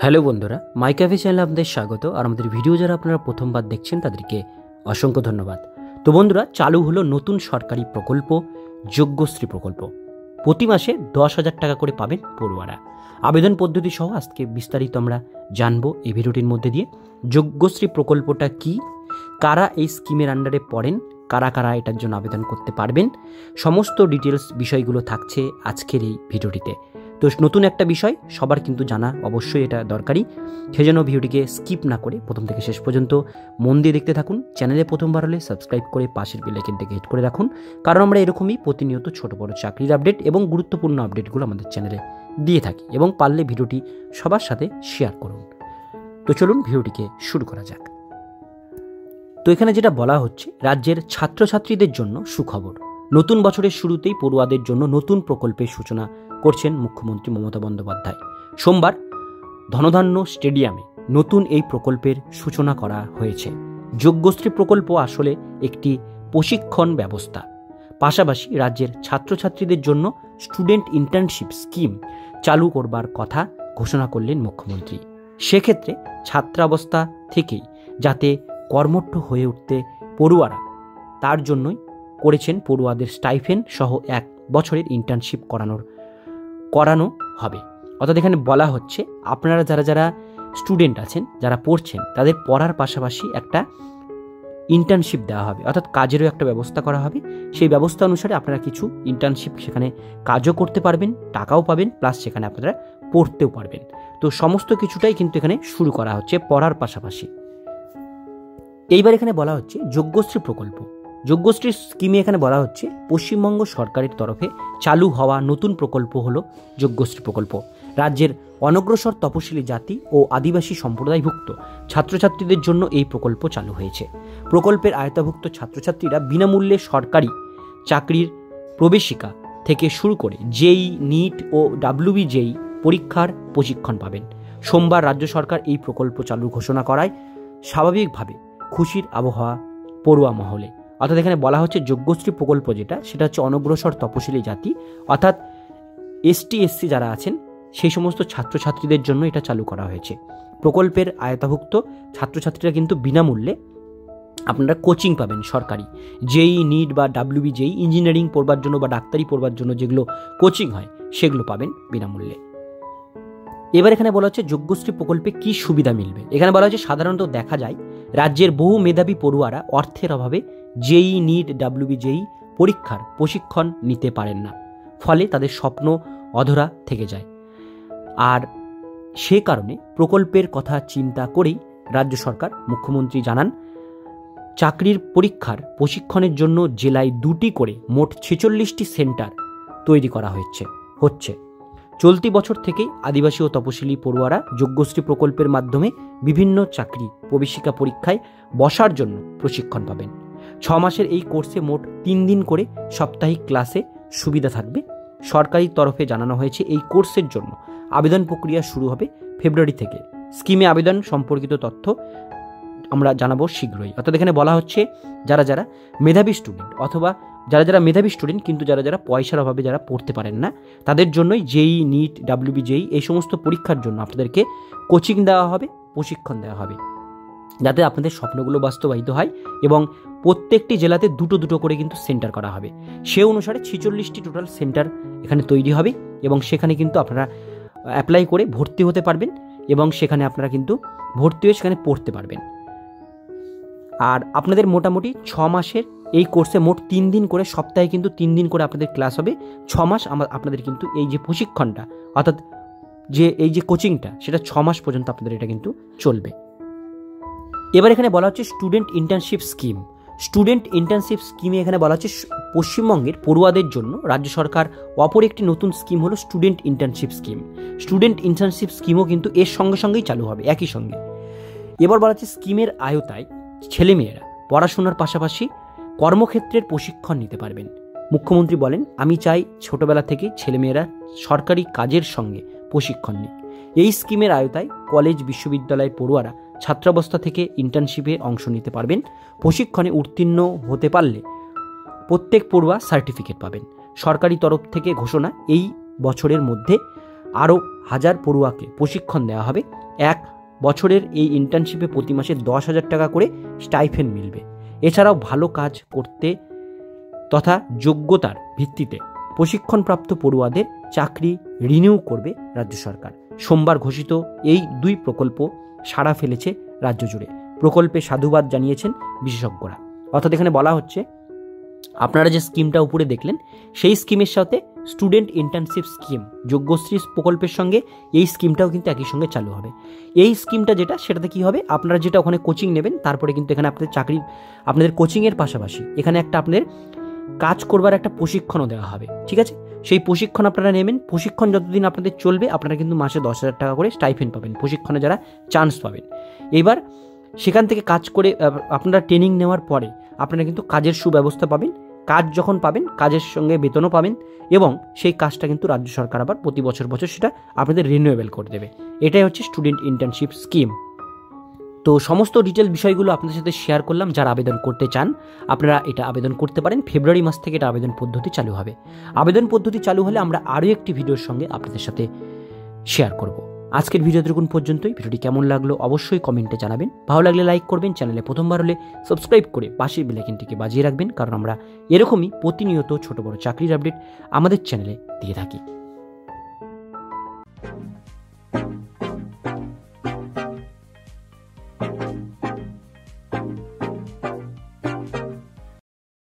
Hello বন্ধুরা, মাই cafe চ্যানেলে আপনাদের স্বাগত। আর আমাদের ভিডিও যারা আপনারা প্রথমবার দেখছেন তাদেরকে অসংখ্য ধন্যবাদ। তো বন্ধুরা, চালু হলো নতুন সরকারি প্রকল্প যোগ্যশ্রী প্রকল্প। প্রতি মাসে 10,000 টাকা করে পাবেন পড়ুয়ারা। আবেদন পদ্ধতি সহ আজকে বিস্তারিত আমরা জানবো এই ভিডিওটির মধ্যে দিয়ে। যোগ্যশ্রী প্রকল্পটা কি, কারা এই স্কিমের আন্ডারে পড়েন, কারা কারা এটার জন্য আবেদন করতে পারবেন, সমস্ত ডিটেলস বিষয়গুলো থাকছে আজকের এই ভিডিওটিতে। তো নতুন একটা বিষয় সবার কিন্তু জানা অবশ্যই এটা দরকারি, সেজন্য ভিডিওটিকে স্কিপ না করে প্রথম থেকে শেষ পর্যন্ত মন দিয়ে দেখতে থাকুন। চ্যানেলে প্রথমবার হলে সাবস্ক্রাইব করে পাশের বেল আইকনটাকে হিট করে রাখুন, কারণ আমরা এরকমই প্রতিনিয়ত ছোট বড় চাকরির আপডেট এবং গুরুত্বপূর্ণ আপডেটগুলো আমাদের চ্যানেলে দিয়ে থাকি, এবং পারলে ভিডিওটি সবার সাথে শেয়ার করুন। তো চলুন ভিডিওটিকে শুরু করা যাক। তো এখানে যেটা বলা হচ্ছে, রাজ্যের ছাত্রছাত্রীদের জন্য সুখবর। নতুন বছরের শুরুতেই পড়ুয়াদের জন্য নতুন প্রকল্পের সূচনা করছেন মুখ্যমন্ত্রী মমতা বন্দ্যোপাধ্যায়। সোমবার ধনধান্য স্টেডিয়ামে নতুন এই প্রকল্পের সূচনা করা হয়েছে। যোগ্যশ্রী প্রকল্প আসলে একটি প্রশিক্ষণ ব্যবস্থা। পাশাপাশি রাজ্যের ছাত্রছাত্রীদের জন্য স্টুডেন্ট ইন্টার্নশিপ স্কিম চালু করবার কথা ঘোষণা করলেন মুখ্যমন্ত্রী। সেক্ষেত্রে ছাত্রাবস্থা থেকেই যাতে কর্মঠ হয়ে উঠতে পড়ুয়ারা, তার জন্যই করেছেন পড়ুয়াদের স্টাইফেন্ড সহ 1 বছরের ইন্টার্নশিপ করানো হবে। অর্থাৎ এখানে বলা হচ্ছে, আপনারা যারা যারা স্টুডেন্ট আছেন, যারা পড়ছেন, তাদের পড়ার পাশাপাশি একটা ইন্টার্নশিপ দেওয়া হবে, অর্থাৎ কাজেরও একটা ব্যবস্থা করা হবে। সেই ব্যবস্থা অনুসারে আপনারা কিছু ইন্টার্নশিপ সেখানে কাজও করতে পারবেন, টাকাও পাবেন, প্লাস সেখানে আপনারা পড়তেও পারবেন। তো সমস্ত কিছুটাই কিন্তু এখানে শুরু করা হচ্ছে পড়ার পাশাপাশি। এইবার এখানে বলা হচ্ছে যোগ্যশ্রী প্রকল্প। যোগ্যশ্রী স্কিমে এখানে বলা হচ্ছে, পশ্চিমবঙ্গ সরকারের তরফে চালু হওয়া নতুন প্রকল্প হলো যোগ্যশ্রী প্রকল্প। রাজ্যের অনগ্রসর তপশিলি জাতি ও আদিবাসী সম্প্রদায়ভুক্ত ছাত্রছাত্রীদের জন্য এই প্রকল্প চালু হয়েছে। প্রকল্পের আওতাভুক্ত ছাত্রছাত্রীরা বিনামূল্যে সরকারি চাকরির প্রবেশিকা থেকে শুরু করে জেই, নিট ও WBJEE পরীক্ষার প্রশিক্ষণ পাবেন। সোমবার রাজ্য সরকার এই প্রকল্প চালুর ঘোষণা করায় স্বাভাবিকভাবে খুশির আবহাওয়া পড়ুয়া মহলে। অর্থাৎ এখানে বলা হচ্ছে, যোগ্যশ্রী প্রকল্প সেটা হচ্ছে অনগ্রসর তপশিলি জাতি, অর্থাৎ ST/SC যারা আছেন সেই সমস্ত ছাত্রছাত্রীদের জন্য এটা চালু করা হয়েছে। প্রকল্পের আওতাভুক্ত ছাত্রছাত্রীরা কিন্তু বিনামূল্যে আপনারা কোচিং পাবেন সরকারি। জেই, নিট বা WBJEE ইঞ্জিনিয়ারিং পড়বার জন্য বা ডাক্তারি পড়বার জন্য যেগুলো কোচিং হয় সেগুলো পাবেন বিনামূল্যে। এবার এখানে বলা হচ্ছে যোগ্যশ্রী প্রকল্পে কি সুবিধা মিলবে। এখানে বলা হচ্ছে, সাধারণত দেখা যায় রাজ্যের বহু মেধাবী পড়ুয়ারা অর্থের অভাবে জেই, নিট, WBJEE পরীক্ষার প্রশিক্ষণ নিতে পারেন না, ফলে তাদের স্বপ্ন অধরা থেকে যায়। আর সে কারণে প্রকল্পের কথা চিন্তা করেই রাজ্য সরকার, মুখ্যমন্ত্রী জানান, চাকরির পরীক্ষার প্রশিক্ষণের জন্য জেলায় 2টি করে মোট 46টি সেন্টার তৈরি করা হচ্ছে। চলতি বছর থেকেই আদিবাসী ও তপশিলি পড়ুয়ারা যোগ্যশ্রী প্রকল্পের মাধ্যমে বিভিন্ন চাকরি প্রবেশিকা পরীক্ষায় বসার জন্য প্রশিক্ষণ পাবেন। 6 মাসের এই কোর্সে মোট 3 দিন করে সাপ্তাহিক ক্লাসে সুবিধা থাকবে। সরকারি তরফে জানানো হয়েছে, এই কোর্সের জন্য আবেদন প্রক্রিয়া শুরু হবে ফেব্রুয়ারি থেকে। স্কিমে আবেদন সম্পর্কিত তথ্য আমরা জানাবো শীঘ্রই। অর্থাৎ এখানে বলা হচ্ছে, যারা যারা মেধাবী স্টুডেন্ট, অথবা যারা যারা মেধাবী স্টুডেন্ট কিন্তু যারা যারা পয়সার অভাবে যারা পড়তে পারেন না, তাদের জন্যই জেই, নিট, WBJEE এই সমস্ত পরীক্ষার জন্য আপনাদেরকে কোচিং দেওয়া হবে, প্রশিক্ষণ দেওয়া হবে, যাতে আপনাদের স্বপ্নগুলো বাস্তবায়িত হয়। এবং প্রত্যেকটি জেলাতে 2 করে কিন্তু সেন্টার করা হবে। সে অনুসারে 46টি টোটাল সেন্টার এখানে তৈরি হবে, এবং সেখানে কিন্তু আপনারা অ্যাপ্লাই করে ভর্তি হতে পারবেন, এবং সেখানে আপনারা কিন্তু ভর্তি হয়ে সেখানে পড়তে পারবেন। আর আপনাদের মোটামুটি 6 মাসের এই কোর্সে মোট 3 দিন করে, সপ্তাহে কিন্তু 3 দিন করে আপনাদের ক্লাস হবে। 6 মাস আপনাদের কিন্তু এই যে প্রশিক্ষণটা, অর্থাৎ এই যে কোচিংটা, সেটা 6 মাস পর্যন্ত আপনাদের এটা কিন্তু চলবে। এবার এখানে বলা হচ্ছে student internship scheme. Student internship স্কিমে এখানে বলা হচ্ছে, পশ্চিমবঙ্গের পড়ুয়াদের জন্য রাজ্য সরকার অপর একটি নতুন স্কিম হলো student internship scheme. Student internship স্কিমও কিন্তু এর সঙ্গে সঙ্গেই চালু হবে একই সঙ্গে। এবার বলা হচ্ছে, স্কিমের আওতায় ছেলেমেয়েরা পড়াশোনার পাশাপাশি কর্মক্ষেত্রের প্রশিক্ষণ নিতে পারবেন। মুখ্যমন্ত্রী বলেন, আমি চাই ছোটবেলা থেকে ছেলেমেয়েরা সরকারি কাজের সঙ্গে প্রশিক্ষণ নিক। এই স্কিমের আওতায় কলেজ, বিশ্ববিদ্যালয়ের পড়ুয়ারা ছাত্রাবস্থা থেকে ইন্টার্নশিপে অংশ নিতে পারবেন। প্রশিক্ষণে উত্তীর্ণ হতে পারলে প্রত্যেক পড়ুয়া সার্টিফিকেট পাবেন। সরকারি তরফ থেকে ঘোষণা, এই বছরের মধ্যে আরও 1000 পড়ুয়াকে প্রশিক্ষণ দেওয়া হবে। 1 বছরের এই ইন্টার্নশিপে প্রতি মাসে 10,000 টাকা করে স্টাইফেন্ড মিলবে। এছাড়াও ভালো কাজ করতে তথা যোগ্যতার ভিত্তিতে প্রশিক্ষণপ্রাপ্ত পড়ুয়াদের চাকরি রিনিউ করবে রাজ্য সরকার। সোমবার ঘোষিত এই 2 প্রকল্প সাড়া ফেলেছে রাজ্য জুড়ে। প্রকল্পে সাধুবাদ জানিয়েছেন বিশেষজ্ঞরা। অর্থাৎ এখানে বলা হচ্ছে, আপনারা যে স্কিমটা উপরে দেখলেন সেই স্কিমের সাথে স্টুডেন্ট ইন্টার্নশিপ স্কিম যোগ্যশ্রী প্রকল্পের সঙ্গে এই স্কিমটাও কিন্তু একই সঙ্গে চালু হবে। এই স্কিমটা সেটাতে কি হবে, আপনারা যেটা ওখানে কোচিং নেবেন তারপরে কিন্তু এখানে আপনাদের চাকরি, আপনাদের কোচিংয়ের পাশাপাশি এখানে একটা আপনাদের কাজ করবার একটা প্রশিক্ষণও দেওয়া হবে। ঠিক আছে, সেই প্রশিক্ষণ আপনারা নেবেন। প্রশিক্ষণ যতদিন আপনাদের চলবে আপনারা কিন্তু মাসে 10,000 টাকা করে স্টাইফেন্ড পাবেন, প্রশিক্ষণে যারা চান্স পাবেন। এবার সেখান থেকে কাজ করে আপনারা ট্রেনিং নেওয়ার পরে আপনারা কিন্তু কাজের সুব্যবস্থা পাবেন। কাজ যখন পাবেন কাজের সঙ্গে বেতনও পাবেন এবং সেই কাজটা কিন্তু রাজ্য সরকার আবার প্রতি বছর সেটা আপনাদের রিনিউয়েবল করে দেবে। এটাই হচ্ছে স্টুডেন্ট ইন্টার্নশিপ স্কিম। তো সমস্ত ডিটেল বিষয়গুলো আপনাদের সাথে শেয়ার করলাম। যারা আবেদন করতে চান আপনারা এটা আবেদন করতে পারেন। ফেব্রুয়ারি মাস থেকে এটা আবেদন পদ্ধতি চালু হবে। আবেদন পদ্ধতি চালু হলে আমরা আরও একটি ভিডিওর সঙ্গে আপনাদের সাথে শেয়ার করব। আজকের ভিডিও দেখুন পর্যন্তই। ভিডিওটি কেমন লাগলো অবশ্যই কমেন্টে জানাবেন। ভালো লাগলে লাইক করবেন, চ্যানেলে প্রথমবার হলে সাবস্ক্রাইব করে পাশের বেল আইকনটিকে বাজিয়ে রাখবেন, কারণ আমরা এরকমই প্রতিনিয়ত ছোট বড় চাকরির আপডেট আমাদের চ্যানেলে দিয়ে থাকি।